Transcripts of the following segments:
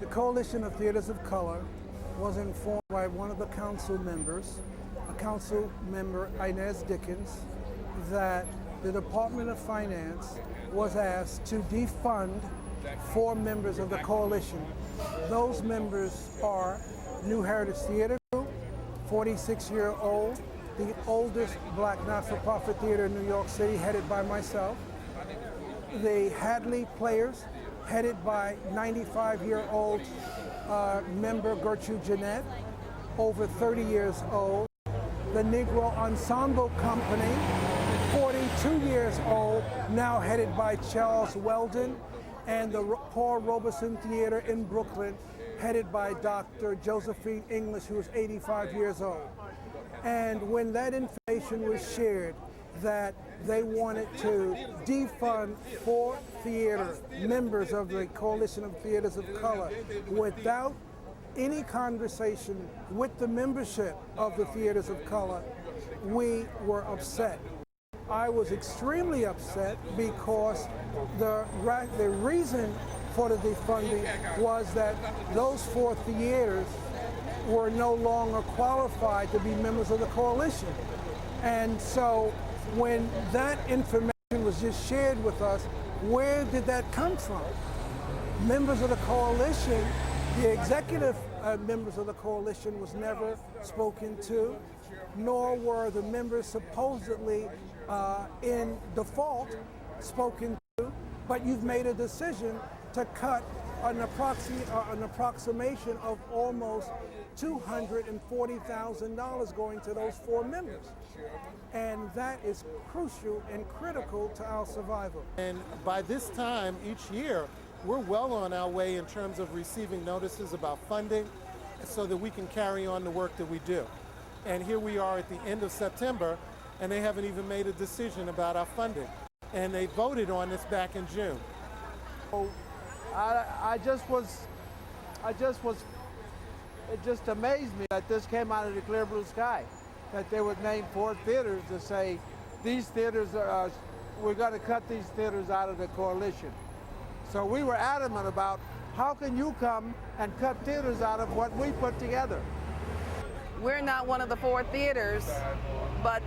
Coalition of Theaters of Color was informed by one of the council members, a council member, Inez Dickens, that the Department of Finance was asked to defund 4 members of the coalition. Those members are New Heritage Theater Group, 46-year-old, the oldest black not-for-profit theater in New York City, headed by myself. The Hadley Players, headed by 95-year-old member Gertrude Jeanette, over 30 years old. The Negro Ensemble Company, 42 years old, now headed by Charles Weldon, and the Paul Robeson Theater in Brooklyn, headed by Dr. Josephine English, who is 85 years old. And when that information was shared, that they wanted to defund 4 theater members of the Coalition of Theaters of Color without any conversation with the membership of the Theaters of Color, we were upset. I was extremely upset because the reason for the defunding was that those 4 theaters were no longer qualified to be members of the coalition. And so when that information was just shared with us, where did that come from? Members of the coalition, the executive members of the coalition was never spoken to, nor were the members supposedly in default spoken to, but you've made a decision to cut an approximation of almost $240,000 going to those 4 members. And that is crucial and critical to our survival. And by this time each year, we're well on our way in terms of receiving notices about funding so that we can carry on the work that we do. And here we are at the end of September, and they haven't even made a decision about our funding. And they voted on this back in June. It just amazed me that this came out of the clear blue sky, that they would name 4 theaters to say, these theaters we're going to cut these theaters out of the coalition. So we were adamant about, how can you come and cut theaters out of what we put together? We're not one of the 4 theaters, but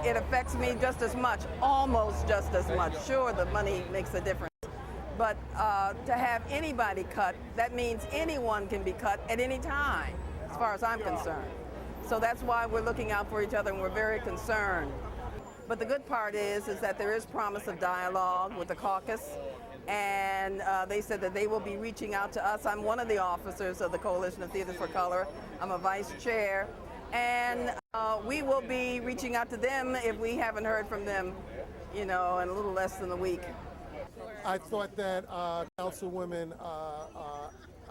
it affects me just as much, almost just as much. Sure, the money makes a difference. But to have anybody cut, that means anyone can be cut at any time, as far as I'm concerned. So that's why we're looking out for each other, and we're very concerned. But the good part is that there is promise of dialogue with the caucus, and they said that they will be reaching out to us. I'm one of the officers of the Coalition of Theaters for Color. I'm a vice chair, and we will be reaching out to them if we haven't heard from them, in a little less than a week. I thought that Councilwoman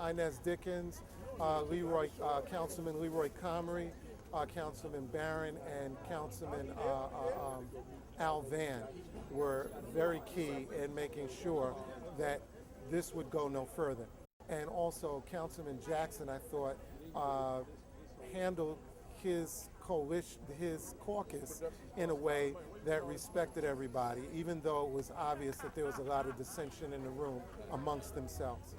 Inez Dickens, Councilman Leroy Comrie, Councilman Barron, and Councilman Al Van were very key in making sure that this would go no further. And also Councilman Jackson, I thought, handled his caucus in a way that respected everybody, even though it was obvious that there was a lot of dissension in the room amongst themselves.